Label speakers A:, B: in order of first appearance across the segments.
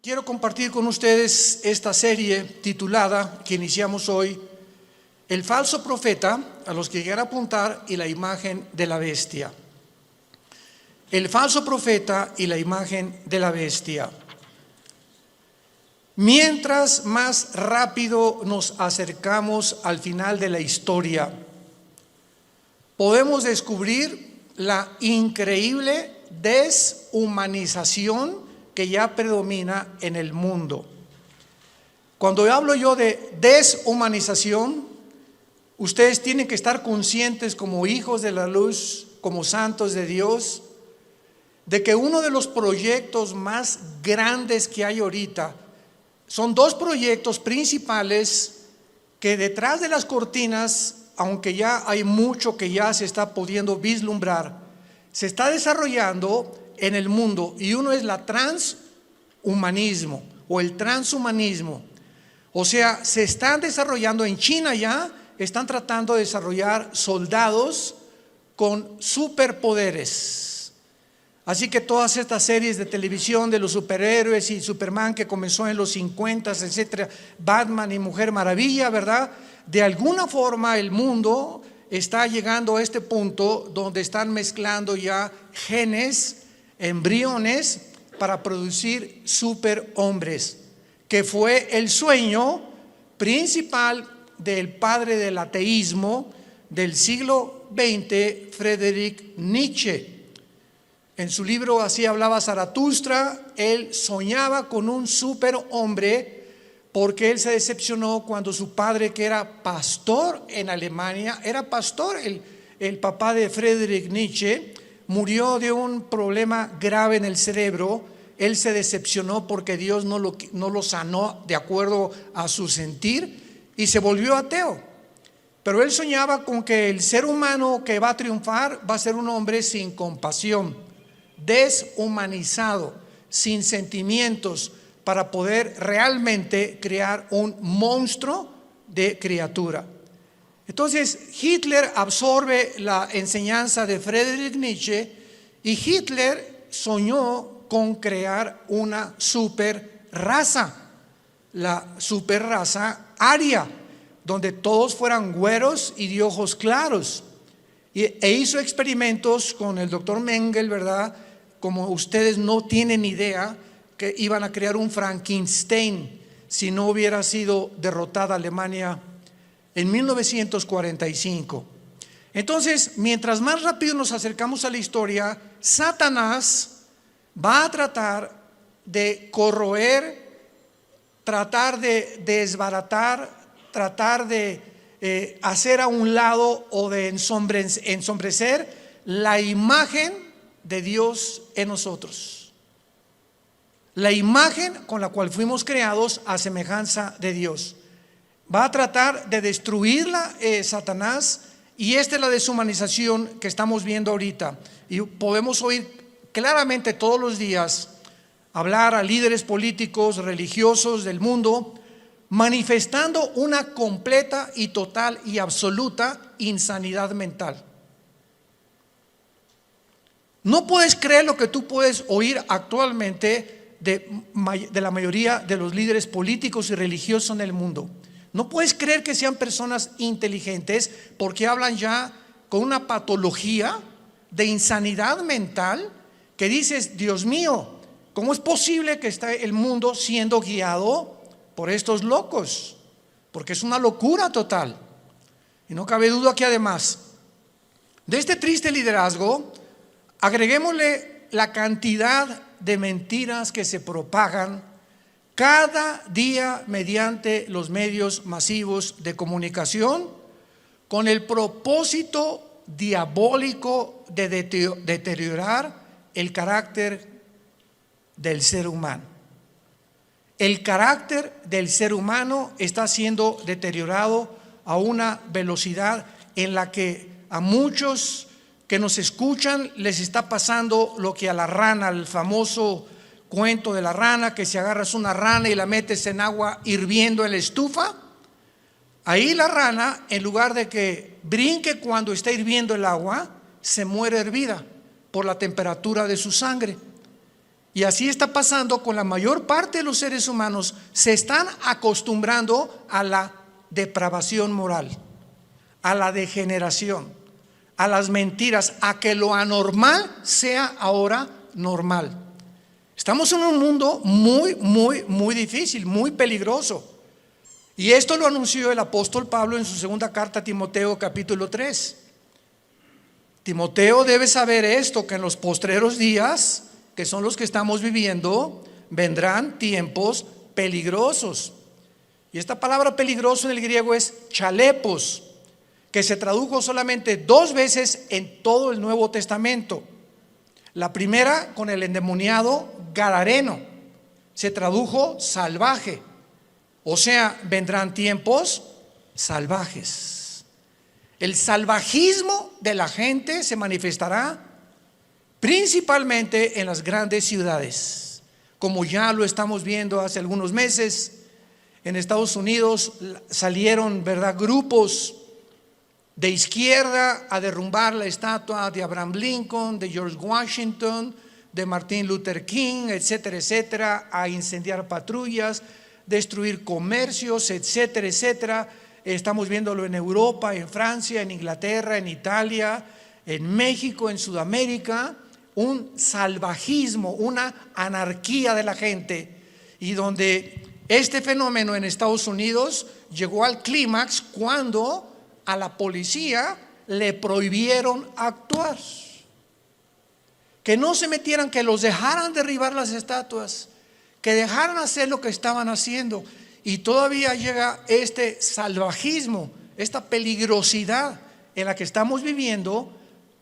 A: Quiero compartir con ustedes esta serie titulada, que iniciamos hoy, El falso profeta, a los que quieran apuntar, y la imagen de la bestia. El falso profeta y la imagen de la bestia. Mientras más rápido nos acercamos al final de la historia, podemos descubrir la increíble deshumanización que ya predomina en el mundo. Cuando hablo yo de deshumanización, ustedes tienen que estar conscientes como hijos de la luz, como santos de Dios, de que uno de los proyectos más grandes que hay ahorita son dos proyectos principales que detrás de las cortinas, aunque ya hay mucho que ya se está pudiendo vislumbrar, se está desarrollando en el mundo, y uno es la transhumanismo o el transhumanismo. O sea, se están desarrollando en China, ya están tratando de desarrollar soldados con superpoderes. Así que todas estas series de televisión de los superhéroes y Superman que comenzó en los 50, etcétera, Batman y Mujer Maravilla, ¿verdad? De alguna forma el mundo está llegando a este punto donde están mezclando ya genes, embriones, para producir superhombres, que fue el sueño principal del padre del ateísmo del siglo XX, Friedrich Nietzsche. En su libro Así hablaba Zaratustra, él soñaba con un superhombre porque él se decepcionó cuando su padre, que era pastor en Alemania, era pastor, el papá de Friedrich Nietzsche, murió de un problema grave en el cerebro. Él se decepcionó porque Dios no lo sanó de acuerdo a su sentir y se volvió ateo. Pero él soñaba con que el ser humano que va a triunfar va a ser un hombre sin compasión, deshumanizado, sin sentimientos, para poder realmente crear un monstruo de criatura. Entonces Hitler absorbe la enseñanza de Friedrich Nietzsche y Hitler soñó con crear una super raza, la super raza aria, donde todos fueran güeros y de ojos claros. E hizo experimentos con el doctor Mengele, ¿verdad? Como ustedes no tienen idea, que iban a crear un Frankenstein si no hubiera sido derrotada Alemania en 1945. Entonces, mientras más rápido nos acercamos a la historia, Satanás va a tratar de corroer, tratar de desbaratar, tratar de hacer a un lado o de ensombrecer la imagen de Dios en nosotros. La imagen con la cual fuimos creados a semejanza de Dios. Va a tratar de destruirla Satanás, y esta es la deshumanización que estamos viendo ahorita. Y podemos oír claramente todos los días hablar a líderes políticos, religiosos del mundo, manifestando una completa y total y absoluta insanidad mental. No puedes creer lo que tú puedes oír actualmente de la mayoría de los líderes políticos y religiosos en el mundo. No puedes creer que sean personas inteligentes, porque hablan ya con una patología de insanidad mental que dices: Dios mío, ¿cómo es posible que esté el mundo siendo guiado por estos locos? Porque es una locura total. Y no cabe duda que además de este triste liderazgo, agreguémosle la cantidad de mentiras que se propagan cada día mediante los medios masivos de comunicación, con el propósito diabólico de deteriorar el carácter del ser humano. El carácter del ser humano está siendo deteriorado a una velocidad en la que a muchos que nos escuchan les está pasando lo que a la rana, el famoso cuento de la rana, que si agarras una rana y la metes en agua hirviendo en la estufa, ahí la rana, en lugar de que brinque cuando está hirviendo el agua, se muere hervida por la temperatura de su sangre. Y así está pasando con la mayor parte de los seres humanos. Se están acostumbrando a la depravación moral, a la degeneración, a las mentiras, a que lo anormal sea ahora normal. Estamos en un mundo muy difícil, muy peligroso. Y esto lo anunció el apóstol Pablo en su segunda carta a Timoteo, capítulo 3. Timoteo debe saber esto, que en los postreros días, que son los que estamos viviendo, vendrán tiempos peligrosos. Y esta palabra peligroso en el griego es chalepos, que se tradujo solamente 2 veces en todo el Nuevo Testamento. La primera con el endemoniado gadareno, se tradujo salvaje. O sea, vendrán tiempos salvajes. El salvajismo de la gente se manifestará principalmente en las grandes ciudades, como ya lo estamos viendo hace algunos meses. En Estados Unidos salieron, ¿verdad?, grupos de izquierda a derrumbar la estatua de Abraham Lincoln, de George Washington, de Martin Luther King, etcétera, etcétera, a incendiar patrullas, destruir comercios, etcétera, etcétera. Estamos viéndolo en Europa, en Francia, en Inglaterra, en Italia, en México, en Sudamérica. Un salvajismo, una anarquía de la gente, y donde este fenómeno en Estados Unidos llegó al clímax cuando a la policía le prohibieron actuar, que no se metieran, que los dejaran derribar las estatuas, que dejaran hacer lo que estaban haciendo. Y todavía llega este salvajismo, esta peligrosidad en la que estamos viviendo,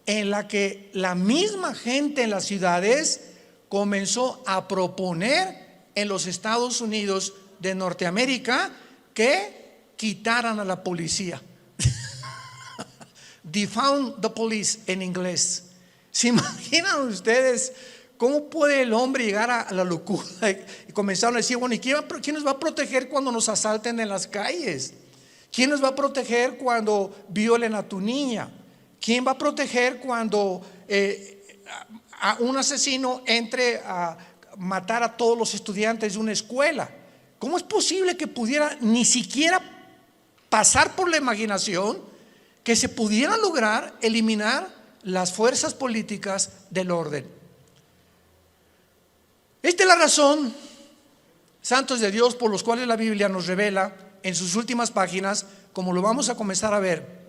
A: en la que la misma gente en las ciudades comenzó a proponer en los Estados Unidos de Norteamérica que quitaran a la policía. Defund the police en inglés. ¿Se imaginan ustedes cómo puede el hombre llegar a la locura? Y comenzaron a decir, bueno, ¿y quién nos va a proteger cuando nos asalten en las calles? ¿Quién nos va a proteger cuando violen a tu niña? ¿Quién va a proteger cuando a un asesino entre a matar a todos los estudiantes de una escuela? ¿Cómo es posible que pudiera ni siquiera pasar por la imaginación que se pudiera lograr eliminar las fuerzas políticas del orden? Esta es la razón, santos de Dios, por los cuales la Biblia nos revela en sus últimas páginas, como lo vamos a comenzar a ver,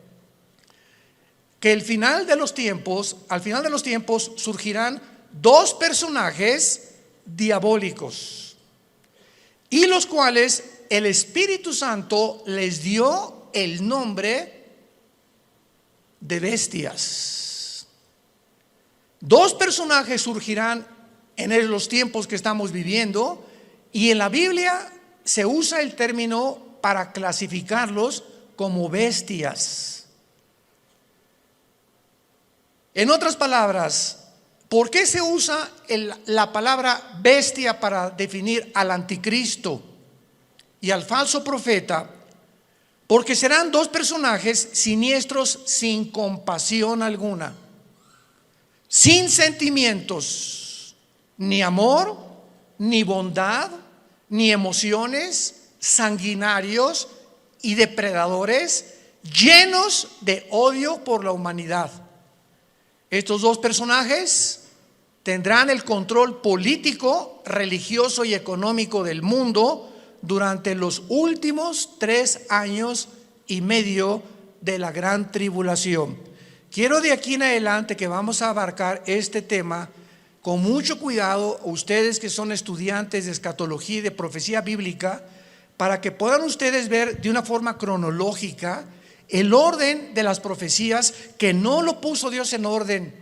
A: que al final de los tiempos surgirán 2 personajes diabólicos, y los cuales el Espíritu Santo les dio el nombre de bestias. 2 personajes surgirán en los tiempos que estamos viviendo, y en la Biblia se usa el término para clasificarlos como bestias. En otras palabras, ¿por qué se usa la palabra bestia para definir al anticristo y al falso profeta? Porque serán 2 personajes siniestros, sin compasión alguna, sin sentimientos, ni amor, ni bondad, ni emociones, sanguinarios y depredadores, llenos de odio por la humanidad. Estos 2 personajes tendrán el control político, religioso y económico del mundo durante los últimos 3 años y medio de la gran tribulación. Quiero de aquí en adelante que vamos a abarcar este tema con mucho cuidado, ustedes que son estudiantes de escatología y de profecía bíblica, para que puedan ustedes ver de una forma cronológica el orden de las profecías, que no lo puso Dios en orden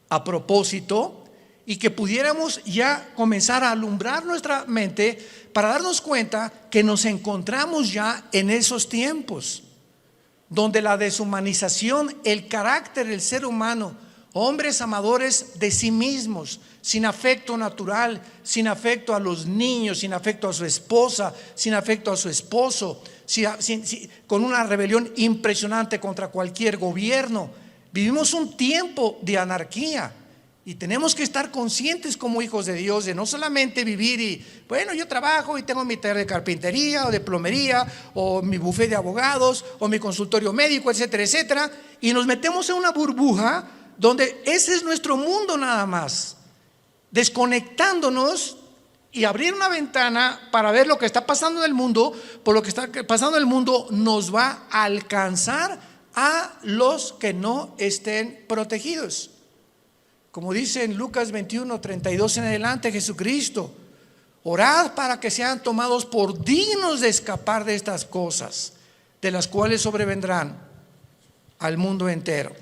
A: a propósito, y que pudiéramos ya comenzar a alumbrar nuestra mente para darnos cuenta que nos encontramos ya en esos tiempos donde la deshumanización, el carácter del ser humano, hombres amadores de sí mismos, sin afecto natural, sin afecto a los niños, sin afecto a su esposa, sin afecto a su esposo, con una rebelión impresionante contra cualquier gobierno. Vivimos un tiempo de anarquía, Y tenemos que estar conscientes como hijos de Dios de no solamente vivir y, bueno, yo trabajo y tengo mi taller de carpintería o de plomería o mi bufete de abogados o mi consultorio médico, etcétera, etcétera. Y nos metemos en una burbuja donde ese es nuestro mundo nada más, desconectándonos y abrir una ventana para ver lo que está pasando en el mundo. Por lo que está pasando en el mundo nos va a alcanzar a los que no estén protegidos. Como dice en Lucas 21, 32 en adelante, Jesucristo: orad para que sean tomados por dignos de escapar de estas cosas, de las cuales sobrevendrán al mundo entero.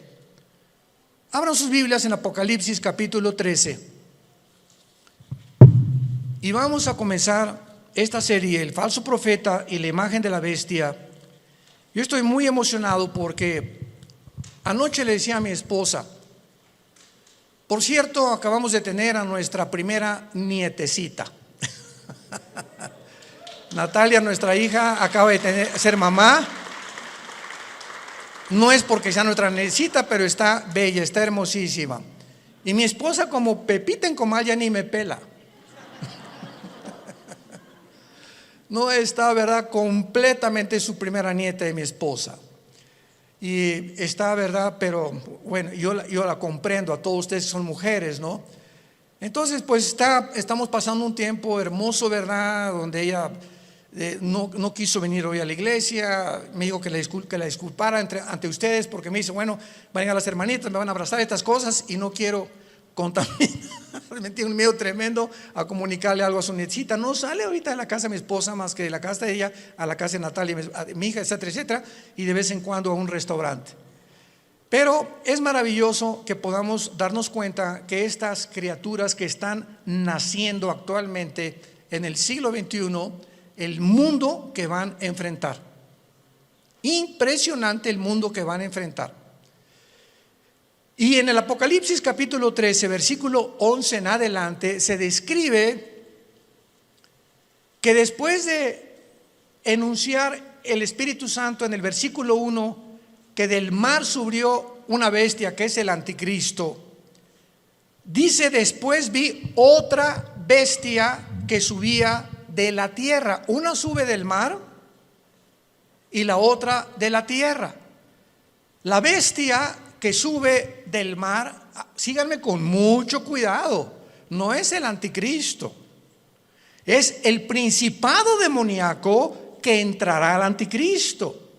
A: Abran sus Biblias en Apocalipsis capítulo 13. Y vamos a comenzar esta serie, el falso profeta y la imagen de la bestia. Yo estoy muy emocionado porque anoche le decía a mi esposa, por cierto, acabamos de tener a nuestra primera nietecita. Natalia, nuestra hija, acaba de ser mamá. No es porque sea nuestra nietecita, pero está bella, está hermosísima. Y mi esposa, como Pepita en comal, ya ni me pela. No está, ¿verdad?, completamente su primera nieta de mi esposa. Y está, ¿verdad? Pero bueno, yo la comprendo, a todos ustedes son mujeres, ¿no? Entonces, pues estamos pasando un tiempo hermoso, ¿verdad? Donde ella no quiso venir hoy a la iglesia. Me dijo que la disculpara ante ustedes, porque me dice, bueno, vayan a las hermanitas, me van a abrazar estas cosas y no quiero contaminar. Me tiene un miedo tremendo a comunicarle algo a su nietecita. No sale ahorita de la casa de mi esposa más que de la casa de ella a la casa de Natalia, mi hija, etcétera, etcétera, y de vez en cuando a un restaurante. Pero es maravilloso que podamos darnos cuenta que estas criaturas que están naciendo actualmente en el siglo XXI, el mundo que van a enfrentar. Impresionante el mundo que van a enfrentar. Y en el Apocalipsis capítulo 13, versículo 11 en adelante, se describe que después de enunciar el Espíritu Santo en el versículo 1, que del mar subió una bestia que es el anticristo, dice: después vi otra bestia que subía de la tierra. Una sube del mar y la otra de la tierra. La bestia que sube del mar, síganme con mucho cuidado, no es el anticristo, es el principado demoníaco que entrará al anticristo.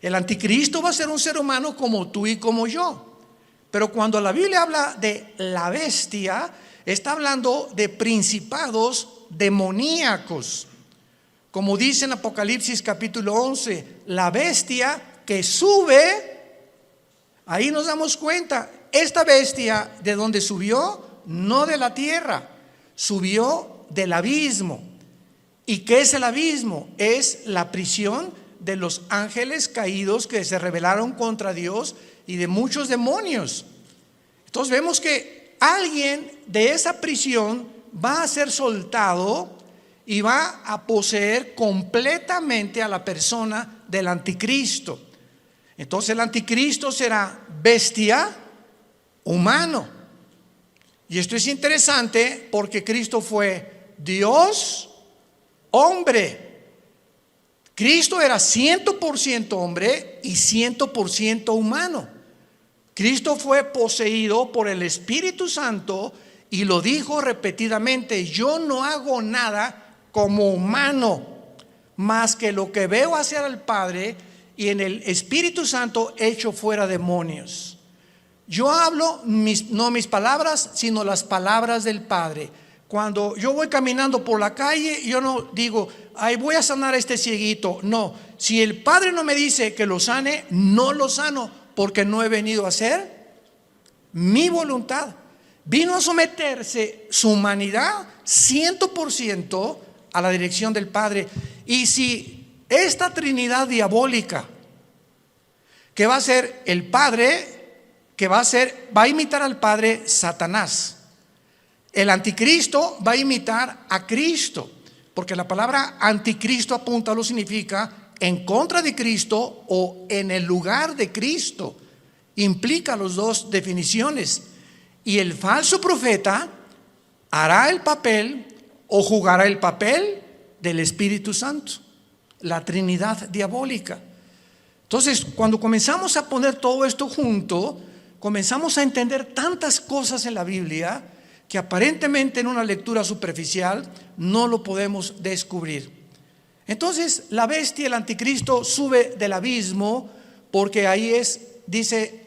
A: El anticristo va a ser un ser humano como tú y como yo, pero cuando la Biblia habla de la bestia, está hablando de principados demoníacos. Como dice en Apocalipsis capítulo 11, la bestia que sube. Ahí nos damos cuenta, esta bestia, ¿de dónde subió? No de la tierra, subió del abismo. ¿Y qué es el abismo? Es la prisión de los ángeles caídos que se rebelaron contra Dios y de muchos demonios. Entonces vemos que alguien de esa prisión va a ser soltado y va a poseer completamente a la persona del anticristo. Entonces el anticristo será bestia, humano. Y esto es interesante porque Cristo fue Dios, hombre. Cristo era 100% hombre y 100% humano. Cristo fue poseído por el Espíritu Santo y lo dijo repetidamente: yo no hago nada como humano, más que lo que veo hacer al Padre, y en el Espíritu Santo echo fuera demonios. Yo hablo no mis palabras, sino las palabras del Padre. Cuando yo voy caminando por la calle, yo no digo, ay, voy a sanar a este cieguito. No, si el Padre no me dice que lo sane, no lo sano, porque no he venido a hacer mi voluntad. Vino a someterse su humanidad 100% a la dirección del Padre. Y si esta Trinidad diabólica, que va a ser el Padre, va a imitar al Padre, Satanás. El anticristo va a imitar a Cristo, porque la palabra anticristo apúntalo significa en contra de Cristo o en el lugar de Cristo. Implica las dos definiciones. Y el falso profeta hará el papel o jugará el papel del Espíritu Santo, la Trinidad diabólica. Entonces, cuando comenzamos a poner todo esto junto, comenzamos a entender tantas cosas en la Biblia que aparentemente en una lectura superficial no lo podemos descubrir. Entonces, la bestia, el anticristo, sube del abismo, porque ahí dice,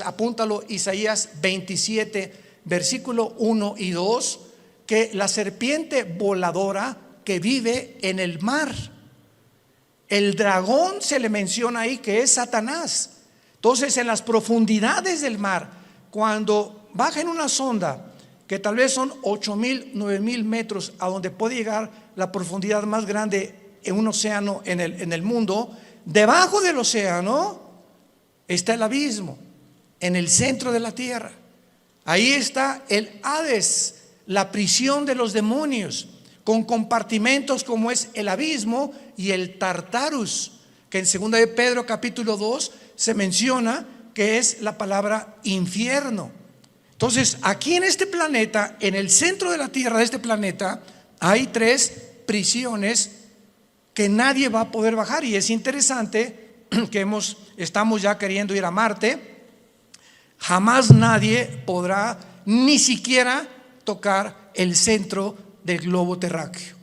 A: apúntalo, Isaías 27, versículo 1 y 2, que la serpiente voladora que vive en el mar. El dragón se le menciona ahí que es Satanás. Entonces, en las profundidades del mar, cuando baja en una sonda que tal vez son 8,000, 9,000 metros, a donde puede llegar la profundidad más grande en un océano en el mundo, debajo del océano está el abismo, en el centro de la tierra. Ahí está el Hades, la prisión de los demonios, con compartimentos como es el abismo y el Tartarus, que en 2 de Pedro capítulo 2 se menciona que es la palabra infierno. Entonces, aquí en este planeta, en el centro de la tierra de este planeta, hay 3 prisiones que nadie va a poder bajar. Y es interesante que estamos ya queriendo ir a Marte. Jamás nadie podrá ni siquiera tocar el centro del globo terráqueo.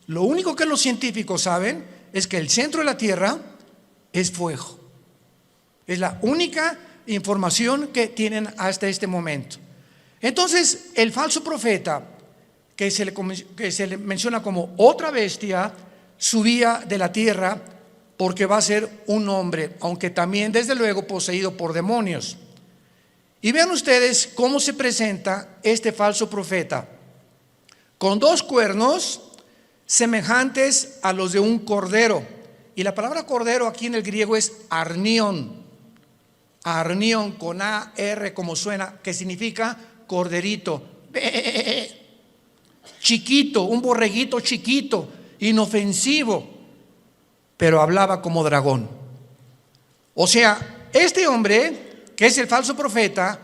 A: Lo único que los científicos saben es que el centro de la Tierra es fuego. Es la única información que tienen hasta este momento. Entonces, el falso profeta, que se le menciona como otra bestia, subía de la tierra porque va a ser un hombre, aunque también desde luego poseído por demonios. Y vean ustedes cómo se presenta este falso profeta, con 2 cuernos semejantes a los de un cordero. Y la palabra cordero aquí en el griego es arnión. Arnión con A-R como suena, que significa corderito. Chiquito, un borreguito chiquito, inofensivo, pero hablaba como dragón. O sea, este hombre, que es el falso profeta,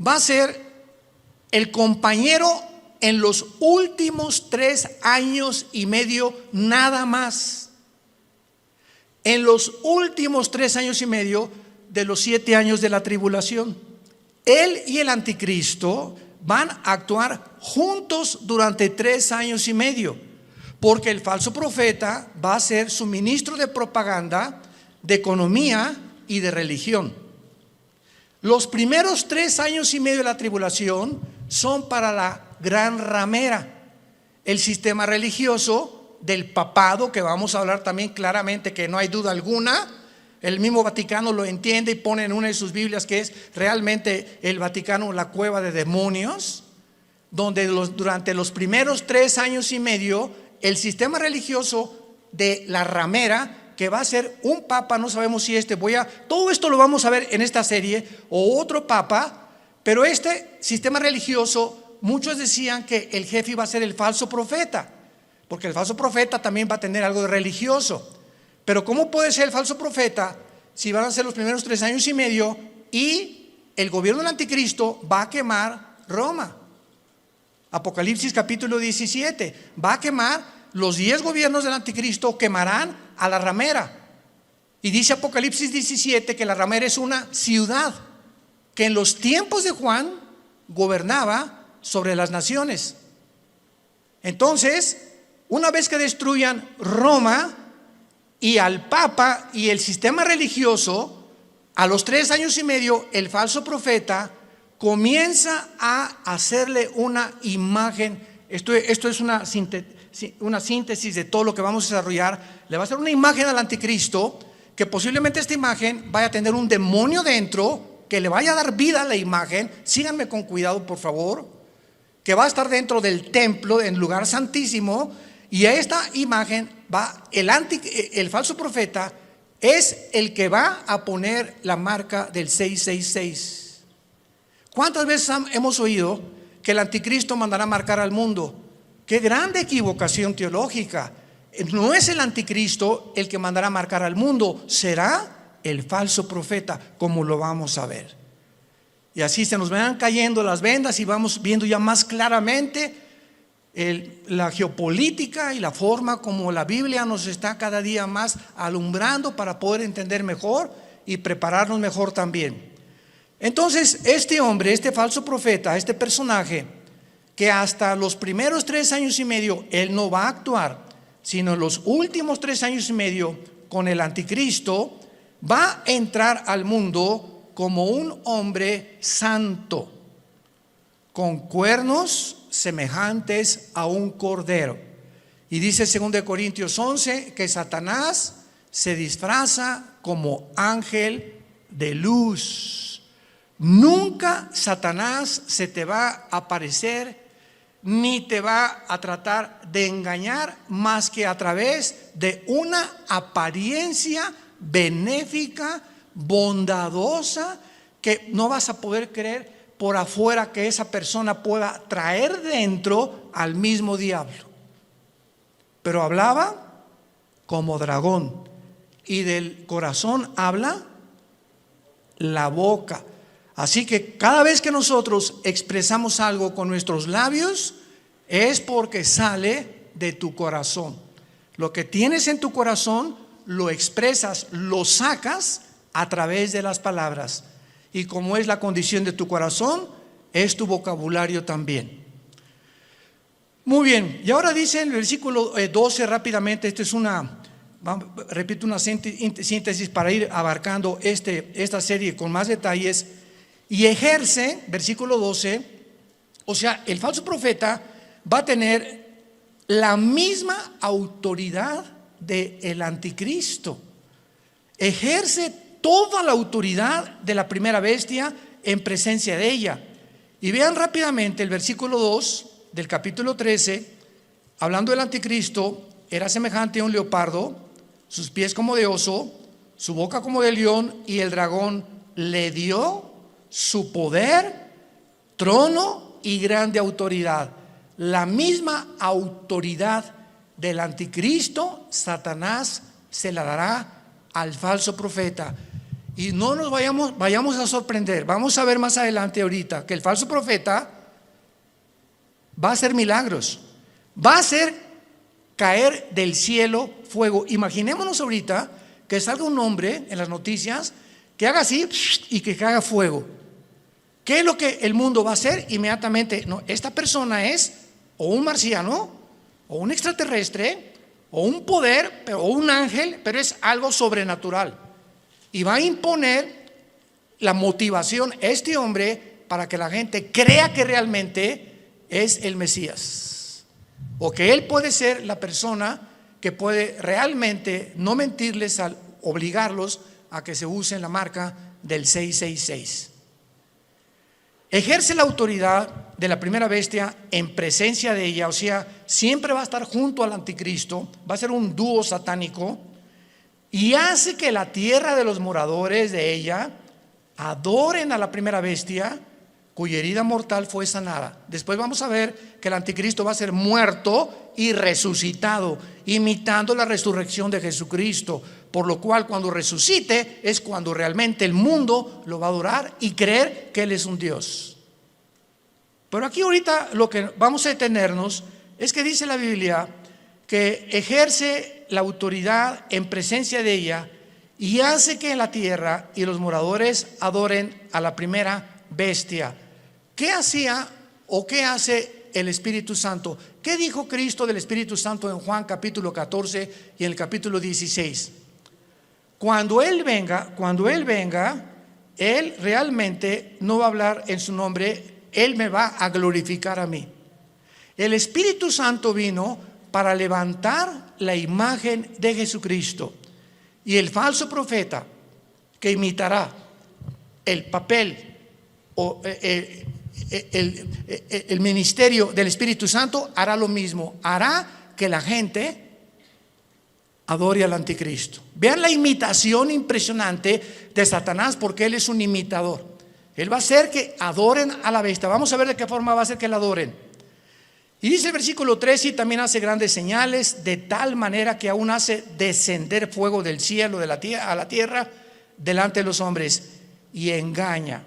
A: va a ser el compañero en los últimos 3 años y medio nada más. En los últimos 3 años y medio de los 7 años de la tribulación. Él y el anticristo van a actuar juntos durante 3 años y medio, porque el falso profeta va a ser su ministro de propaganda, de economía y de religión. Los primeros 3 años y medio de la tribulación son para la gran ramera, el sistema religioso del papado, que vamos a hablar también claramente, que no hay duda alguna. El mismo Vaticano lo entiende y pone en una de sus Biblias que es realmente el Vaticano la cueva de demonios, donde durante los primeros 3 años y medio el sistema religioso de la ramera, que va a ser un papa, no sabemos si todo esto lo vamos a ver en esta serie, o otro papa, pero este sistema religioso, muchos decían que el jefe iba a ser el falso profeta, porque el falso profeta también va a tener algo de religioso. Pero ¿cómo puede ser el falso profeta si van a ser los primeros 3 años y medio y el gobierno del anticristo va a quemar Roma? Apocalipsis capítulo 17, va a quemar los 10 gobiernos del anticristo, quemarán a la ramera. Y dice Apocalipsis 17 que la ramera es una ciudad que en los tiempos de Juan gobernaba sobre las naciones. Entonces, una vez que destruyan Roma y al Papa y el sistema religioso, a los 3 años y medio, el falso profeta comienza a hacerle una imagen. Esto es una síntesis de todo lo que vamos a desarrollar. Le va a hacer una imagen al anticristo, que posiblemente esta imagen vaya a tener un demonio dentro, que le vaya a dar vida a la imagen. Síganme con cuidado, por favor. Que va a estar dentro del templo, en lugar santísimo. Y a esta imagen el falso profeta es el que va a poner la marca del 666. ¿Cuántas veces hemos oído que el anticristo mandará marcar al mundo? ¡Qué grande equivocación teológica! No es el anticristo el que mandará marcar al mundo, será el falso profeta, como lo vamos a ver. Y así se nos van cayendo las vendas y vamos viendo ya más claramente la geopolítica y la forma como la Biblia nos está cada día más alumbrando para poder entender mejor y prepararnos mejor también. Entonces este hombre, este falso profeta, este personaje, que hasta los primeros 3 años y medio él no va a actuar, sino en los últimos 3 años y medio con el anticristo, va a entrar al mundo como un hombre santo, con cuernos semejantes a un cordero. Y dice 2 Corintios 11 que Satanás se disfraza como ángel de luz. Nunca Satanás se te va a aparecer ni te va a tratar de engañar más que a través de una apariencia benéfica, bondadosa, que no vas a poder creer por afuera que esa persona pueda traer dentro al mismo diablo. Pero hablaba como dragón, y del corazón habla la boca. Así que cada vez que nosotros expresamos algo con nuestros labios, es porque sale de tu corazón. Lo que tienes en tu corazón lo expresas, lo sacas a través de las palabras. Y como es la condición de tu corazón, es tu vocabulario también. Muy bien, y ahora dice en el versículo 12 rápidamente, repito una síntesis para ir abarcando esta serie con más detalles. Y ejerce, versículo 12, o sea, el falso profeta va a tener la misma autoridad del anticristo. Ejerce toda la autoridad de la primera bestia en presencia de ella. Y vean rápidamente el versículo 2 del capítulo 13, hablando del anticristo. Era semejante a un leopardo, sus pies como de oso, su boca como de león, y el dragón le dio su poder, trono y grande autoridad. La misma autoridad del anticristo, Satanás se la dará al falso profeta. Y no nos vayamos a sorprender. Vamos a ver más adelante ahorita que el falso profeta va a hacer milagros, va a hacer caer del cielo fuego. Imaginémonos ahorita que salga un hombre en las noticias que haga así y que caiga fuego. ¿Qué es lo que el mundo va a hacer inmediatamente? No, esta persona es o un marciano, o un extraterrestre, o un poder, o un ángel, pero es algo sobrenatural. Y va a imponer la motivación a este hombre para que la gente crea que realmente es el Mesías, o que él puede ser la persona que puede realmente no mentirles al obligarlos a que se usen la marca del 666. Ejerce la autoridad de la primera bestia en presencia de ella, o sea, siempre va a estar junto al anticristo, va a ser un dúo satánico, y hace que la tierra de los moradores de ella adoren a la primera bestia, cuya herida mortal fue sanada. Después vamos a ver que el anticristo va a ser muerto y resucitado, imitando la resurrección de Jesucristo, por lo cual cuando resucite es cuando realmente el mundo lo va a adorar y creer que Él es un Dios. Pero aquí ahorita lo que vamos a detenernos es que dice la Biblia que ejerce la autoridad en presencia de ella y hace que en la tierra y los moradores adoren a la primera bestia. ¿Qué hacía o qué hace el Espíritu Santo? ¿Qué dijo Cristo del Espíritu Santo en Juan capítulo 14 y en el capítulo 16? Cuando Él venga, Él realmente no va a hablar en su nombre, Él me va a glorificar a mí. El Espíritu Santo vino para levantar la imagen de Jesucristo, y el falso profeta que imitará el papel o el ministerio del Espíritu Santo hará lo mismo, hará que la gente adore al anticristo. Vean la imitación impresionante de Satanás, porque él es un imitador. Él va a hacer que adoren a la bestia. Vamos a ver de qué forma va a hacer que la adoren. Y dice el versículo 13: y también hace grandes señales, de tal manera que aún hace descender fuego del cielo a la tierra delante de los hombres, y engaña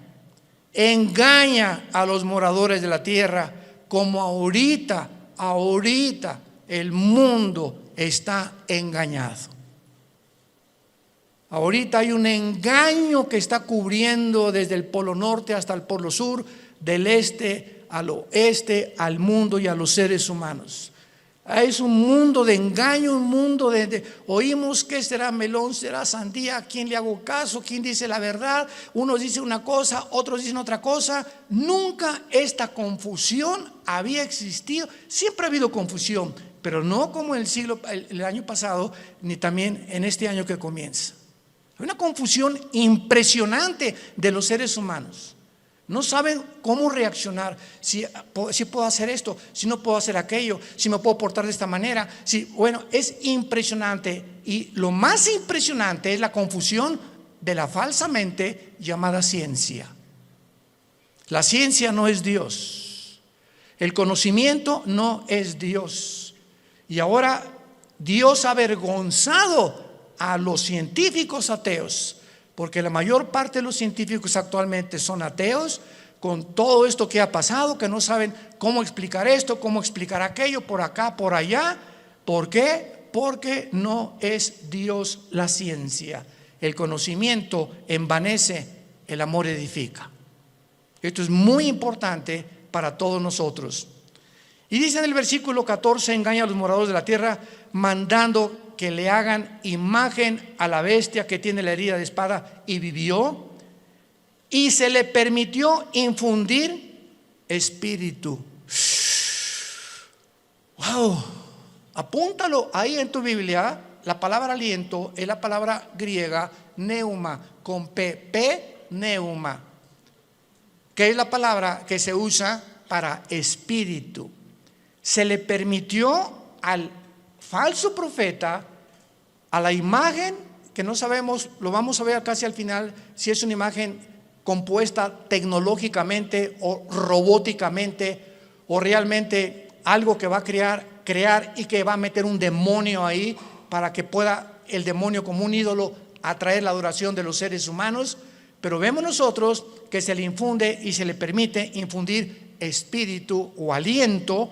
A: engaña a los moradores de la tierra, como ahorita el mundo está engañado. Ahorita hay un engaño que está cubriendo desde el polo norte hasta el polo sur, del este al oeste, al mundo y a los seres humanos. Es un mundo de engaño, un mundo oímos que será melón, será sandía, ¿a quién le hago caso? ¿Quién dice la verdad? Unos dicen una cosa, otros dicen otra cosa. Nunca esta confusión había existido. Siempre ha habido confusión, pero no como el año pasado, ni también en este año que comienza. Hay una confusión impresionante de los seres humanos. No saben cómo reaccionar, si puedo hacer esto, si no puedo hacer aquello, si me puedo portar de esta manera. Bueno, es impresionante. Y lo más impresionante es la confusión de la falsamente llamada ciencia. La ciencia no es Dios. El conocimiento no es Dios. Y ahora Dios ha avergonzado a los científicos ateos, porque la mayor parte de los científicos actualmente son ateos, con todo esto que ha pasado, que no saben cómo explicar esto, cómo explicar aquello, por acá, por allá. ¿Por qué? Porque no es Dios la ciencia. El conocimiento envanece, el amor edifica. Esto es muy importante para todos nosotros. Y dice en el versículo 14: engaña a los moradores de la tierra, mandando que le hagan imagen a la bestia que tiene la herida de espada y vivió, y se le permitió infundir espíritu. Wow, apúntalo ahí en tu Biblia. La palabra aliento es la palabra griega neuma, con P, neuma, que es la palabra que se usa para espíritu. Se le permitió al falso profeta, a la imagen que no sabemos, lo vamos a ver casi al final, si es una imagen compuesta tecnológicamente o robóticamente, o realmente algo que va a crear y que va a meter un demonio ahí para que pueda el demonio como un ídolo atraer la adoración de los seres humanos. Pero vemos nosotros que se le infunde y se le permite infundir espíritu o aliento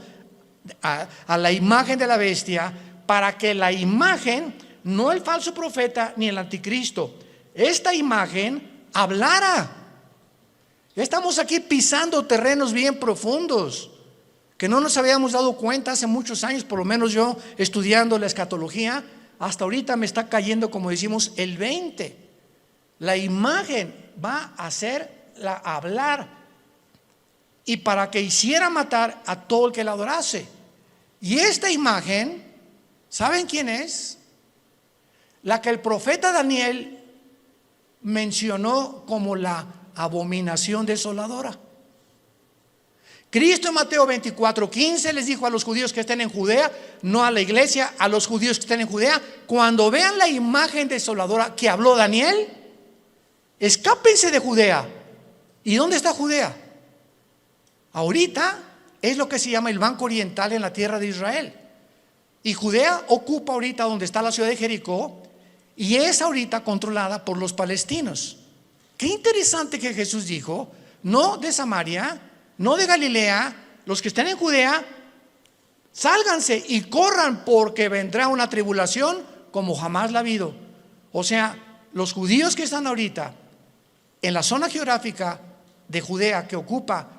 A: a la imagen de la bestia, para que la imagen, no el falso profeta ni el anticristo, esta imagen hablara. Ya estamos aquí pisando terrenos bien profundos que no nos habíamos dado cuenta hace muchos años, por lo menos yo estudiando la escatología, hasta ahorita me está cayendo, como decimos, el 20. La imagen va a hacerla hablar, y para que hiciera matar a todo el que la adorase. Y esta imagen, ¿saben quién es? La que el profeta Daniel mencionó como la abominación desoladora. Cristo en Mateo 24:15 les dijo a los judíos que estén en Judea, no a la iglesia, a los judíos que estén en Judea: cuando vean la imagen desoladora que habló Daniel, escápense de Judea. ¿Y dónde está Judea? Ahorita es lo que se llama el Banco Oriental en la tierra de Israel. Y Judea ocupa ahorita donde está la ciudad de Jericó, y es ahorita controlada por los palestinos. Qué interesante que Jesús dijo: no de Samaria, no de Galilea, los que estén en Judea, sálganse y corran, porque vendrá una tribulación como jamás la ha habido. O sea, los judíos que están ahorita en la zona geográfica de Judea, que ocupa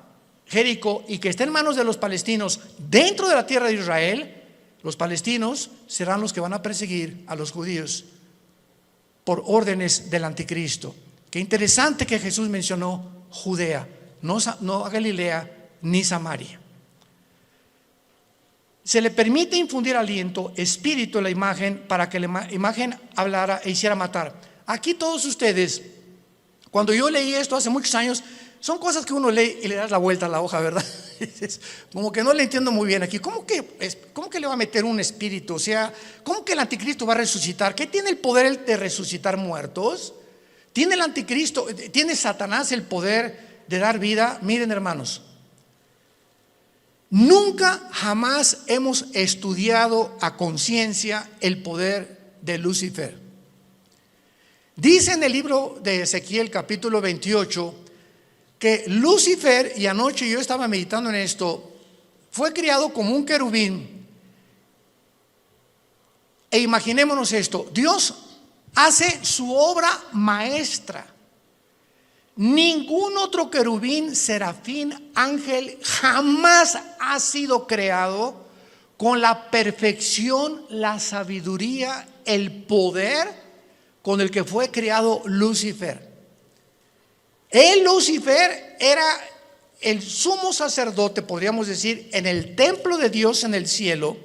A: Jericó y que está en manos de los palestinos dentro de la tierra de Israel, los palestinos serán los que van a perseguir a los judíos por órdenes del anticristo. Qué interesante que Jesús mencionó Judea, no a Galilea ni Samaria. Se le permite infundir aliento, espíritu en la imagen, para que la imagen hablara e hiciera matar. Aquí todos ustedes, cuando yo leí esto hace muchos años, son cosas que uno lee y le das la vuelta a la hoja, ¿verdad? Como que no le entiendo muy bien aquí. ¿Cómo que le va a meter un espíritu? O sea, ¿cómo que el anticristo va a resucitar? ¿Qué tiene el poder de resucitar muertos? ¿Tiene el anticristo, tiene Satanás el poder de dar vida? Miren, hermanos, nunca jamás hemos estudiado a conciencia el poder de Lucifer. Dice en el libro de Ezequiel capítulo 28 que que Lucifer, y anoche yo estaba meditando en esto, fue criado como un querubín. E imaginémonos esto: Dios hace su obra maestra. Ningún otro querubín, serafín, ángel jamás ha sido creado con la perfección, la sabiduría, el poder con el que fue creado Lucifer. Lucifer era el sumo sacerdote, podríamos decir, en el templo de Dios en el cielo.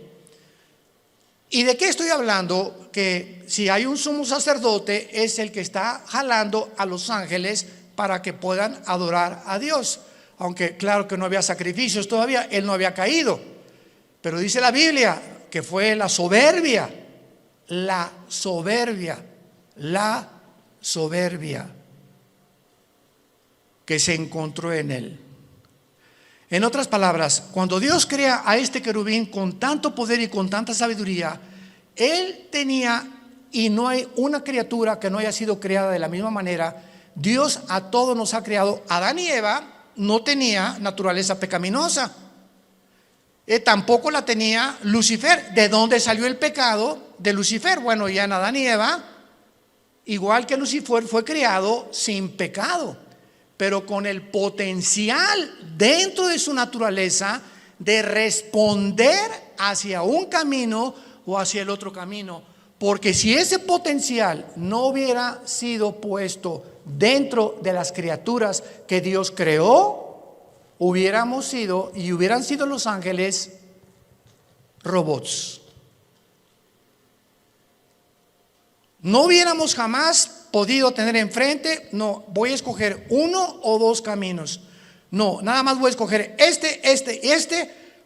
A: ¿Y de qué estoy hablando? Que si hay un sumo sacerdote, es el que está jalando a los ángeles para que puedan adorar a Dios. Aunque claro que no había sacrificios todavía, él no había caído. Pero dice la Biblia que fue la soberbia que se encontró en él. En otras palabras, cuando Dios crea a este querubín con tanto poder y con tanta sabiduría, él tenía, y no hay una criatura que no haya sido creada de la misma manera. Dios a todos nos ha creado. Adán y Eva no tenía naturaleza pecaminosa, tampoco la tenía Lucifer. ¿De dónde salió el pecado de Lucifer? Bueno, ya en Adán y Eva, igual que Lucifer, fue creado sin pecado, pero con el potencial dentro de su naturaleza de responder hacia un camino o hacia el otro camino. Porque si ese potencial no hubiera sido puesto dentro de las criaturas que Dios creó, hubiéramos sido y hubieran sido los ángeles robots. No hubiéramos jamás podido tener enfrente, no, voy a escoger uno o dos caminos. No, nada más voy a escoger este,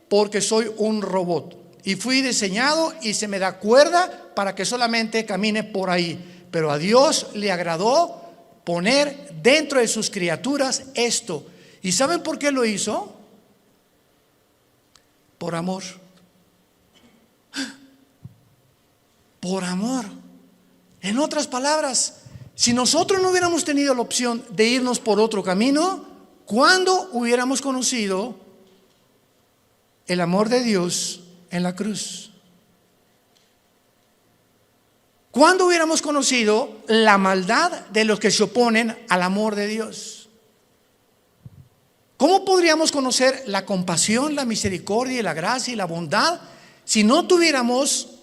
A: porque soy un robot. Y fui diseñado y se me da cuerda para que solamente camine por ahí. Pero a Dios le agradó poner dentro de sus criaturas esto. ¿Y saben por qué lo hizo? Por amor. Por amor. En otras palabras, si nosotros no hubiéramos tenido la opción de irnos por otro camino, ¿cuándo hubiéramos conocido el amor de Dios en la cruz? ¿Cuándo hubiéramos conocido la maldad de los que se oponen al amor de Dios? ¿Cómo podríamos conocer la compasión, la misericordia, la gracia y la bondad si no tuviéramos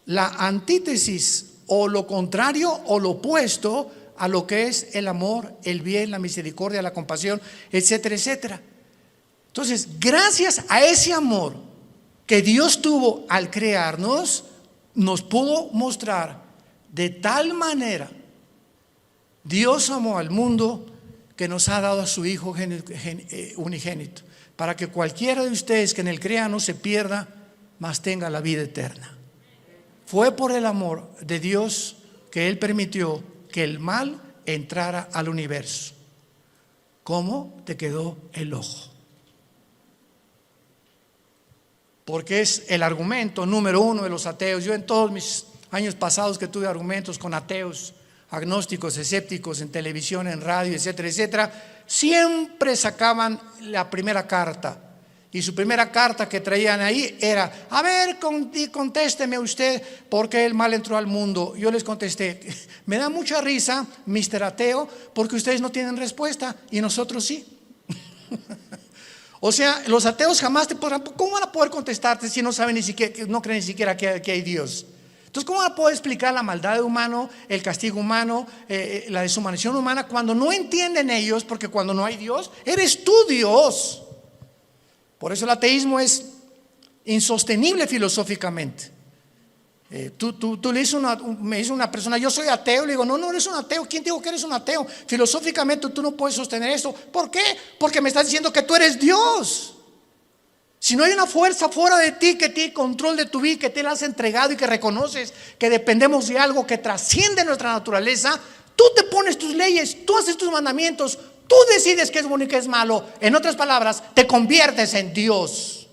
A: la antítesis o lo contrario o lo opuesto a lo que es el amor, el bien, la misericordia, la compasión, etcétera, etcétera? Entonces, gracias a ese amor que Dios tuvo al crearnos, nos pudo mostrar de tal manera. Dios amó al mundo que nos ha dado a su Hijo unigénito, para que cualquiera de ustedes que en él crea no se pierda, mas tenga la vida eterna. Fue por el amor de Dios que él permitió que el mal entrara al universo. ¿Cómo te quedó el ojo? Porque es el argumento número uno de los ateos. Yo en todos mis años pasados que tuve argumentos con ateos, agnósticos, escépticos, en televisión, en radio, etcétera, etcétera, siempre sacaban la primera carta. Y su primera carta que traían ahí era: a ver, contésteme usted, ¿por qué el mal entró al mundo? Yo les contesté: me da mucha risa, Mr. Ateo, porque ustedes no tienen respuesta y nosotros sí. O sea, los ateos jamás te podrán, ¿cómo van a poder contestarte si no saben ni siquiera, no creen ni siquiera que hay Dios? Entonces, ¿cómo van a poder explicar la maldad humana, el castigo humano, la deshumanización humana, cuando no entienden ellos? Porque cuando no hay Dios, eres tú Dios. Por eso el ateísmo es insostenible filosóficamente. Tú le dices me dice una persona: yo soy ateo. Le digo: no eres un ateo. ¿Quién te dijo que eres un ateo? Filosóficamente tú no puedes sostener esto. ¿Por qué? Porque me estás diciendo que tú eres Dios. Si no hay una fuerza fuera de ti que tiene control de tu vida, que te la has entregado y que reconoces que dependemos de algo que trasciende nuestra naturaleza, tú te pones tus leyes, tú haces tus mandamientos, tú decides qué es bueno y qué es malo. En otras palabras, te conviertes en Dios.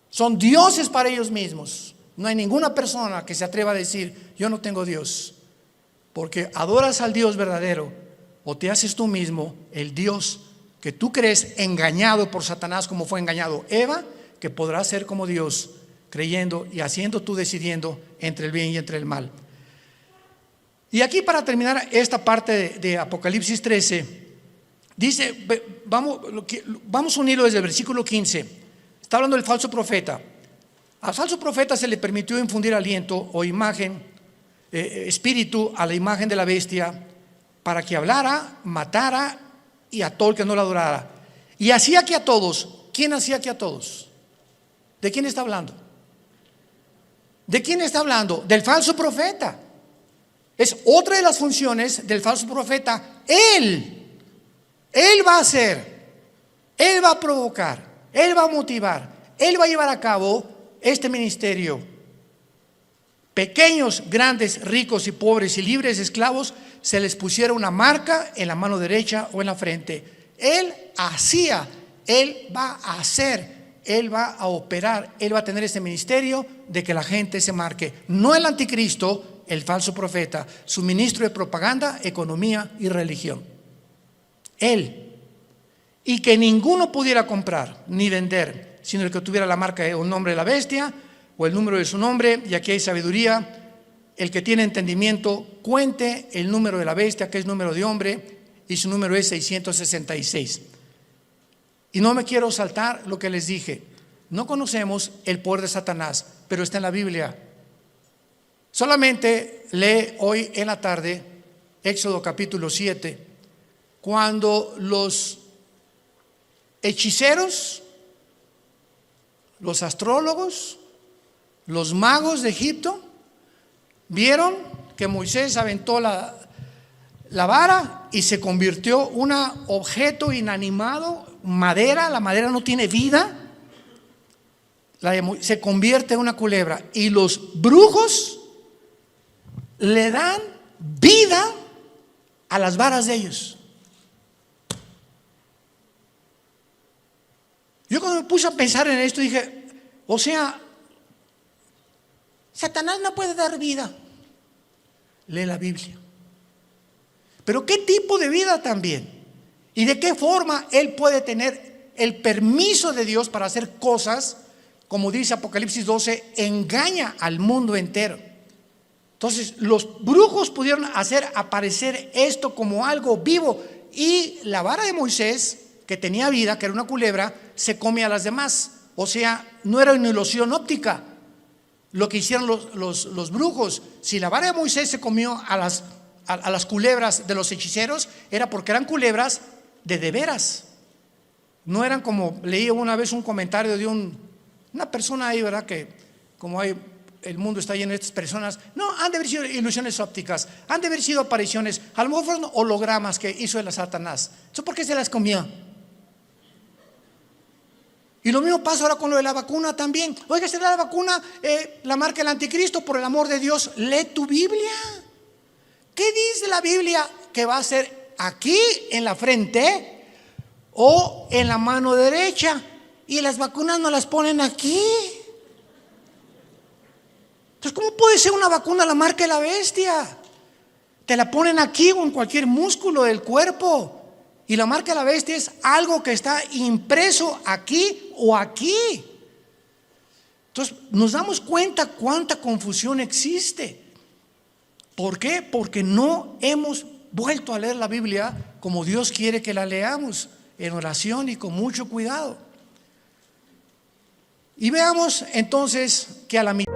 A: Son dioses para ellos mismos. No hay ninguna persona que se atreva a decir: yo no tengo Dios, porque adoras al Dios verdadero o te haces tú mismo el Dios que tú crees, engañado por Satanás como fue engañado Eva, que podrás ser como Dios, creyendo y haciendo tú, decidiendo entre el bien y entre el mal. Y aquí, para terminar esta parte de Apocalipsis 13, dice, vamos a unirlo desde el versículo 15. Está hablando del falso profeta. Al falso profeta se le permitió infundir aliento o imagen, espíritu a la imagen de la bestia, para que hablara, matara y a todo el que no la adorara. Y hacía que a todos. ¿Quién hacía que a todos? ¿De quién está hablando? ¿De quién está hablando? Del falso profeta. Es otra de las funciones del falso profeta. Él va a hacer, Él va a provocar, Él va a motivar, Él va a llevar a cabo este ministerio. Pequeños, grandes, ricos y pobres y libres, esclavos, se les pusiera una marca en la mano derecha o en la frente. Él hacía, Él va a hacer, Él va a operar, Él va a tener este ministerio de que la gente se marque. No el anticristo, el falso profeta, su ministro de propaganda, economía y religión. Él. Y que ninguno pudiera comprar ni vender, sino el que tuviera la marca o el nombre de la bestia o el número de su nombre. Y aquí hay sabiduría. El que tiene entendimiento, cuente el número de la bestia, que es número de hombre, y su número es 666. Y no me quiero saltar lo que les dije. No conocemos el poder de Satanás, pero está en la Biblia. Solamente lee hoy en la tarde Éxodo capítulo 7, cuando los hechiceros, los astrólogos, los magos de Egipto vieron que Moisés aventó la vara y se convirtió un objeto inanimado, madera. La madera no tiene vida, se convierte en una culebra, y los brujos le dan vida a las varas de ellos. Yo cuando me puse a pensar en esto dije, o sea, Satanás no puede dar vida. Lee la Biblia. Pero ¿qué tipo de vida también? ¿Y de qué forma él puede tener el permiso de Dios para hacer cosas? Como dice Apocalipsis 12, engaña al mundo entero. Entonces los brujos pudieron hacer aparecer esto como algo vivo, y la vara de Moisés, que tenía vida, que era una culebra, se come a las demás. O sea, no era una ilusión óptica lo que hicieron los brujos. Si la vara de Moisés se comió a las culebras de los hechiceros, era porque eran culebras de veras. No eran como, leí una vez un comentario de una persona ahí, ¿verdad? Que como el mundo está lleno de estas personas, no, han de haber sido ilusiones ópticas, han de haber sido apariciones, a lo mejor fueron hologramas que hizo el Satanás. ¿Eso por qué se las comió? Y lo mismo pasa ahora con lo de la vacuna también. Oiga, ¿será la vacuna la marca del anticristo? Por el amor de Dios, lee tu Biblia. ¿Qué dice la Biblia que va a ser aquí en la frente o en la mano derecha? Y las vacunas no las ponen aquí. Entonces, ¿cómo puede ser una vacuna la marca de la bestia? Te la ponen aquí o en cualquier músculo del cuerpo. Y la marca de la bestia es algo que está impreso aquí o aquí. Entonces nos damos cuenta cuánta confusión existe. ¿Por qué? Porque no hemos vuelto a leer la Biblia como Dios quiere que la leamos, en oración y con mucho cuidado. Y veamos entonces que a la mitad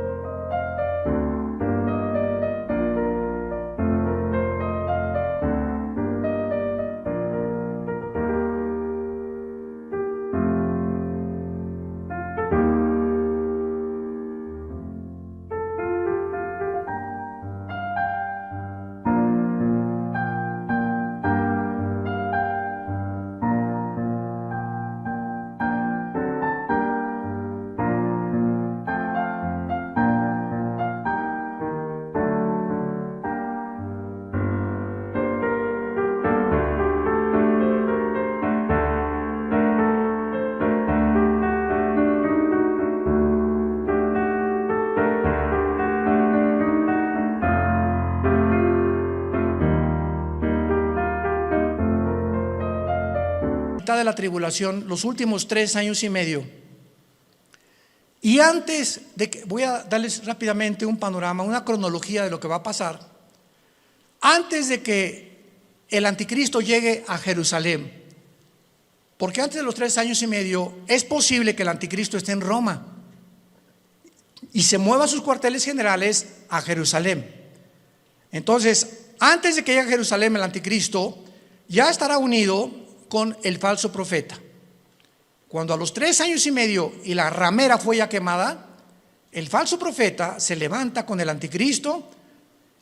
A: mitad de la tribulación, los últimos 3 años y medio. Y antes de que, voy a darles rápidamente un panorama, una cronología de lo que va a pasar. Antes de que el anticristo llegue a Jerusalén, porque antes de los 3 años y medio es posible que el anticristo esté en Roma y se mueva sus cuarteles generales a Jerusalén. Entonces, antes de que llegue a Jerusalén el anticristo, ya estará unido con el falso profeta. Cuando a los 3 años y medio y la ramera fue ya quemada, el falso profeta se levanta con el anticristo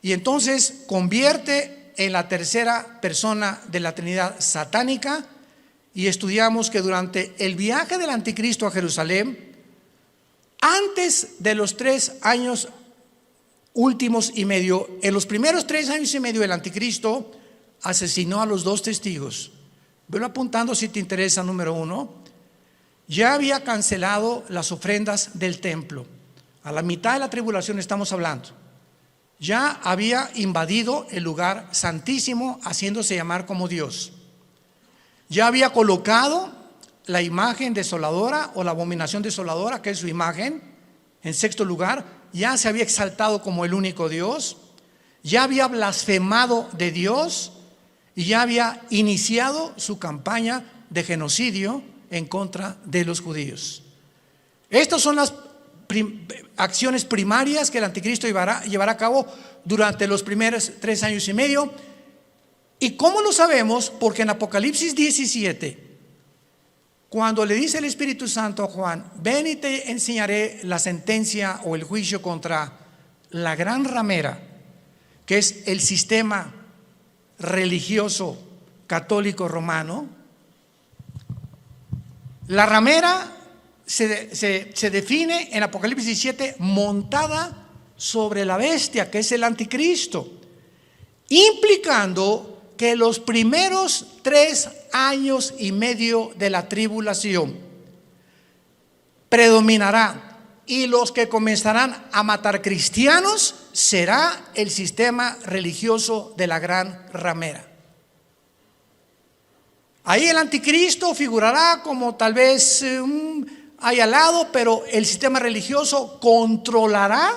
A: y entonces convierte en la tercera persona de la Trinidad satánica. Y estudiamos que durante el viaje del anticristo a Jerusalén, antes de los 3 años últimos y medio, en los primeros 3 años y medio, el anticristo asesinó a los 2 testigos. Velo apuntando si te interesa. Número 1, ya había cancelado las ofrendas del templo. A la mitad de la tribulación estamos hablando. Ya había invadido el lugar santísimo, haciéndose llamar como Dios. Ya había colocado la imagen desoladora o la abominación desoladora, que es su imagen, en 6.º lugar. Ya se había exaltado como el único Dios. Ya había blasfemado de Dios y ya había iniciado su campaña de genocidio en contra de los judíos. Estas son las acciones primarias que el anticristo llevará a cabo durante los primeros 3 años y medio. ¿Y cómo lo sabemos? Porque en Apocalipsis 17, cuando le dice el Espíritu Santo a Juan: ven y te enseñaré la sentencia o el juicio contra la gran ramera, que es el sistema religioso católico romano. La ramera se define en Apocalipsis 17 montada sobre la bestia, que es el anticristo, implicando que los primeros 3 años y medio de la tribulación predominará, y los que comenzarán a matar cristianos será el sistema religioso de la gran ramera. Ahí el anticristo figurará como tal vez ahí al lado, pero el sistema religioso controlará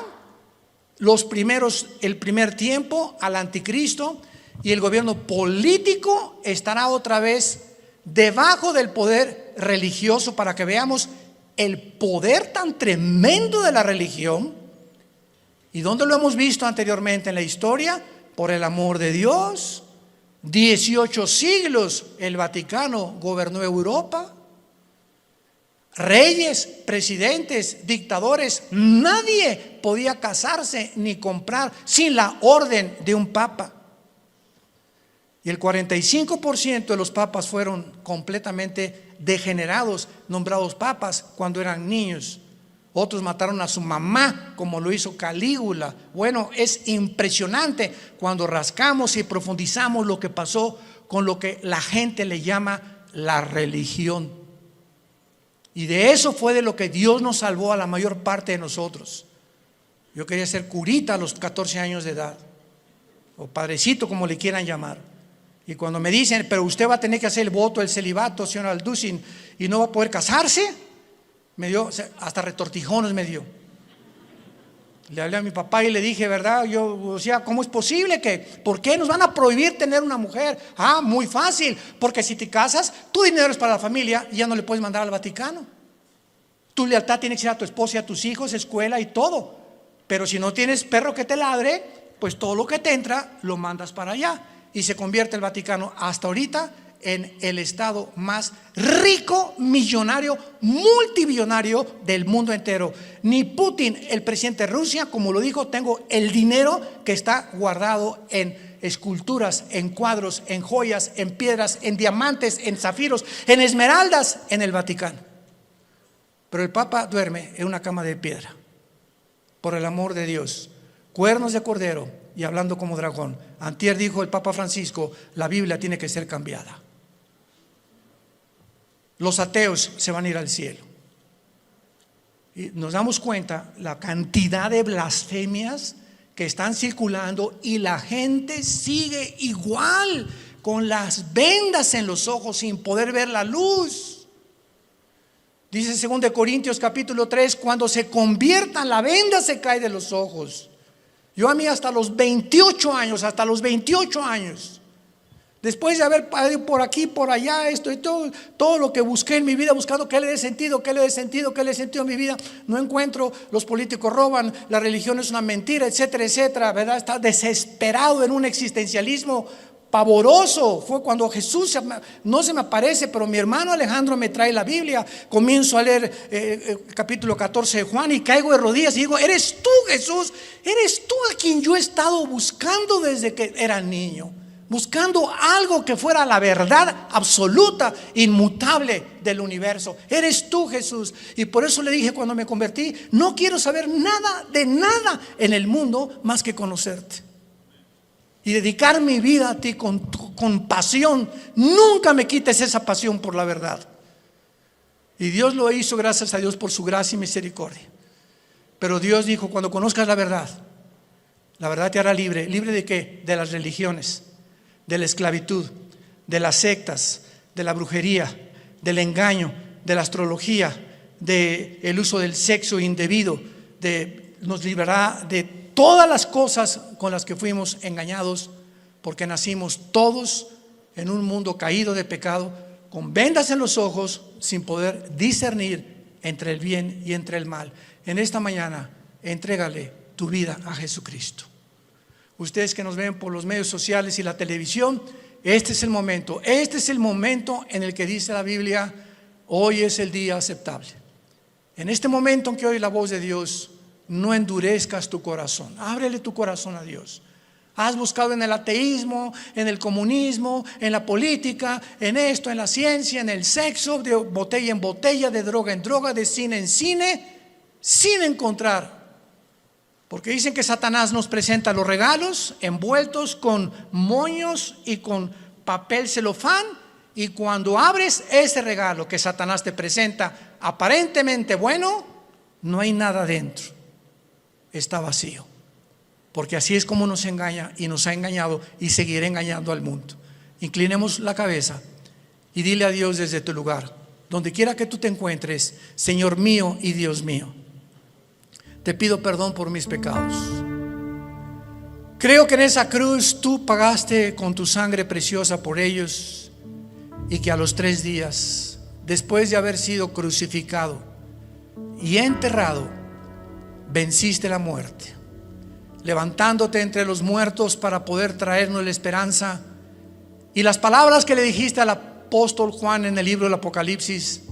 A: el primer tiempo al anticristo. Y el gobierno político estará otra vez debajo del poder religioso, para que veamos el poder tan tremendo de la religión. ¿Y dónde lo hemos visto anteriormente en la historia? Por el amor de Dios, 18 siglos el Vaticano gobernó Europa. Reyes, presidentes, dictadores, nadie podía casarse ni comprar sin la orden de un papa. Y el 45% de los papas fueron completamente degenerados, nombrados papas cuando eran niños. Otros mataron a su mamá, como lo hizo Calígula. Bueno, es impresionante cuando rascamos y profundizamos lo que pasó con lo que la gente le llama la religión. Y de eso fue de lo que Dios nos salvó a la mayor parte de nosotros. Yo quería ser curita a los 14 años de edad, o padrecito, como le quieran llamar. Y cuando me dicen: pero usted va a tener que hacer el voto del celibato, señor Alducin, y no va a poder casarse, me dio, hasta retortijones me dio. Le hablé a mi papá y le dije: ¿verdad? Yo decía: ¿cómo es posible que? ¿Por qué nos van a prohibir tener una mujer? Muy fácil, porque si te casas, tu dinero es para la familia y ya no le puedes mandar al Vaticano. Tu lealtad tiene que ser a tu esposa y a tus hijos, escuela y todo. Pero si no tienes perro que te ladre, pues todo lo que te entra lo mandas para allá. Y se convierte el Vaticano hasta ahorita en el estado más rico, millonario, multibillonario del mundo entero. Ni Putin, el presidente de Rusia, como lo dijo: tengo el dinero que está guardado en esculturas, en cuadros, en joyas, en piedras, en diamantes, en zafiros, en esmeraldas, en el Vaticano. Pero el Papa duerme en una cama de piedra, por el amor de Dios. Cuernos de cordero y hablando como dragón. Antier dijo el Papa Francisco: la Biblia tiene que ser cambiada. Los ateos se van a ir al cielo. Y nos damos cuenta la cantidad de blasfemias que están circulando, y la gente sigue igual con las vendas en los ojos sin poder ver la luz. Dice 2 Corintios capítulo 3, cuando se conviertan la venda se cae de los ojos. Yo a mí hasta los 28 años, después de haber ido por aquí, por allá, esto y todo lo que busqué en mi vida, buscando qué le dé sentido a mi vida, no encuentro. Los políticos roban, la religión es una mentira, etcétera, etcétera, ¿verdad? Está desesperado en un existencialismo pavoroso. Fue cuando Jesús no se me aparece, pero mi hermano Alejandro me trae la Biblia. Comienzo a leer capítulo 14 de Juan y caigo de rodillas y digo: eres tú, Jesús, eres tú a quien yo he estado buscando desde que era niño, buscando algo que fuera la verdad absoluta, inmutable del universo. Eres tú, Jesús. Y por eso le dije cuando me convertí: no quiero saber nada de nada en el mundo más que conocerte y dedicar mi vida a ti con pasión. Nunca me quites esa pasión por la verdad. Y Dios lo hizo, gracias a Dios por su gracia y misericordia. Pero Dios dijo: cuando conozcas la verdad te hará libre. ¿Libre de qué? De las religiones, de la esclavitud, de las sectas, de la brujería, del engaño, de la astrología, del uso del sexo indebido, nos librará de todas las cosas con las que fuimos engañados, porque nacimos todos en un mundo caído de pecado, con vendas en los ojos, sin poder discernir entre el bien y entre el mal. En esta mañana, entrégale tu vida a Jesucristo. Ustedes que nos ven por los medios sociales y la televisión, este es el momento en el que dice la Biblia: hoy es el día aceptable. En este momento en que oye la voz de Dios, no endurezcas tu corazón, ábrele tu corazón a Dios. Has buscado en el ateísmo, en el comunismo, en la política, en esto, en la ciencia, en el sexo, de botella en botella, de droga en droga, de cine en cine, sin encontrar. Porque dicen que Satanás nos presenta los regalos envueltos con moños y con papel celofán, y cuando abres ese regalo que Satanás te presenta aparentemente bueno, no hay nada dentro. Está vacío, porque así es como nos engaña y nos ha engañado y seguirá engañando al mundo. Inclinemos la cabeza y dile a Dios desde tu lugar, donde quiera que tú te encuentres: Señor mío y Dios mío, te pido perdón por mis pecados. Creo que en esa cruz tú pagaste con tu sangre preciosa por ellos, y que a los 3 días, después de haber sido crucificado y enterrado, venciste la muerte, levantándote entre los muertos para poder traernos la esperanza. Y las palabras que le dijiste al apóstol Juan en el libro del Apocalipsis: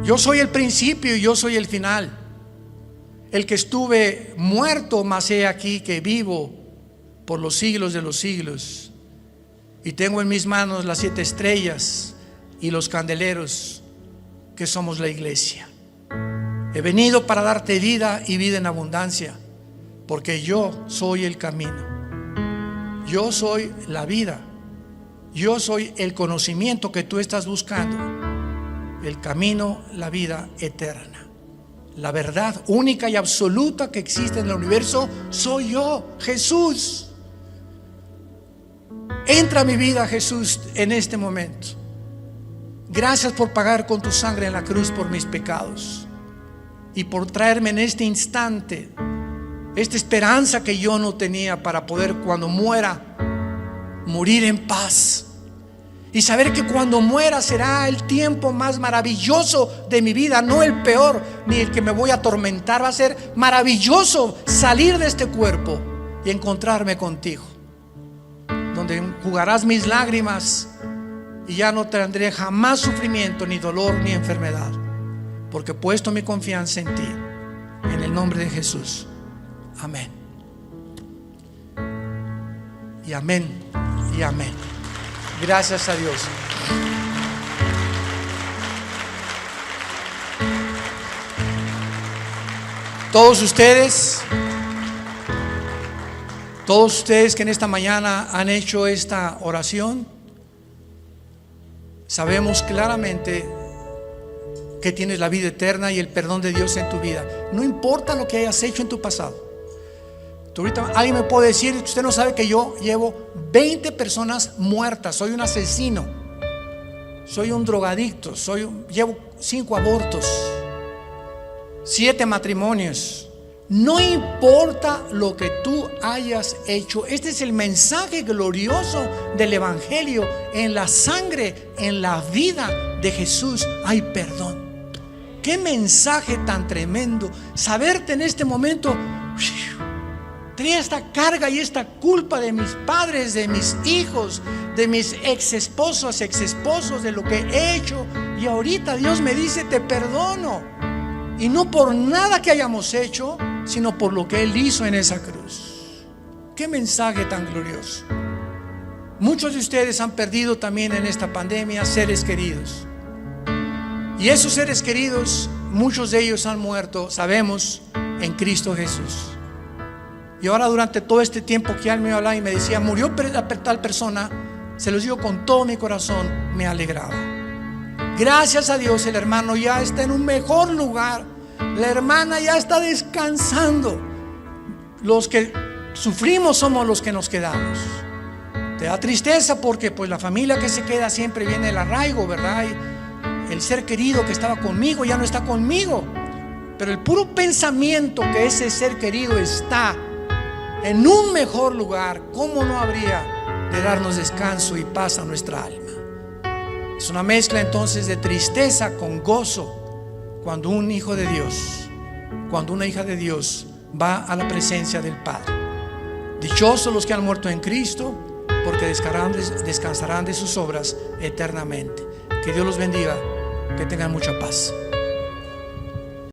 A: yo soy el principio y yo soy el final, el que estuve muerto, mas he aquí que vivo por los siglos de los siglos, y tengo en mis manos las 7 estrellas y los candeleros, que somos la iglesia. He venido para darte vida y vida en abundancia, porque yo soy el camino, yo soy la vida, yo soy el conocimiento que tú estás buscando, el camino, la vida eterna, la verdad única y absoluta que existe en el universo. Soy yo, Jesús. Entra a mi vida, Jesús, en este momento. Gracias por pagar con tu sangre en la cruz por mis pecados, y por traerme en este instante esta esperanza que yo no tenía, para poder, cuando muera, morir en paz y saber que cuando muera será el tiempo más maravilloso de mi vida, no el peor ni el que me voy a atormentar. Va a ser maravilloso salir de este cuerpo y encontrarme contigo, donde enjugarás mis lágrimas y ya no tendré jamás sufrimiento, ni dolor, ni enfermedad, porque he puesto mi confianza en ti. En el nombre de Jesús, amén. Y amén, y amén. Gracias a Dios. Todos ustedes que en esta mañana han hecho esta oración, sabemos claramente que tienes la vida eterna y el perdón de Dios en tu vida. No importa lo que hayas hecho en tu pasado, Ahorita alguien me puede decir que usted no sabe que yo llevo 20 personas muertas, soy un asesino, soy un drogadicto, llevo 5 abortos, 7 matrimonios. No importa lo que tú hayas hecho, este es el mensaje glorioso del Evangelio. En la sangre, en la vida de Jesús hay perdón. Qué mensaje tan tremendo, saberte en este momento. Tenía esta carga y esta culpa de mis padres, de mis hijos, de mis exesposos, de lo que he hecho. Y ahorita Dios me dice: te perdono. Y no por nada que hayamos hecho, sino por lo que Él hizo en esa cruz. Qué mensaje tan glorioso. Muchos de ustedes han perdido también en esta pandemia seres queridos. Y esos seres queridos, muchos de ellos han muerto, sabemos, en Cristo Jesús. Y ahora, durante todo este tiempo que Él me hablaba y me decía: murió tal persona, se los digo con todo mi corazón, me alegraba. Gracias a Dios, el hermano ya está en un mejor lugar, la hermana ya está descansando. Los que sufrimos somos los que nos quedamos. Te da tristeza porque pues la familia que se queda siempre viene el arraigo, ¿verdad? Y el ser querido que estaba conmigo ya no está conmigo. Pero el puro pensamiento que ese ser querido está en un mejor lugar, ¿cómo no habría de darnos descanso y paz a nuestra alma? Es una mezcla entonces de tristeza con gozo cuando un hijo de Dios, cuando una hija de Dios va a la presencia del Padre. Dichosos los que han muerto en Cristo, porque descansarán de sus obras eternamente. Que Dios los bendiga, que tengan mucha paz.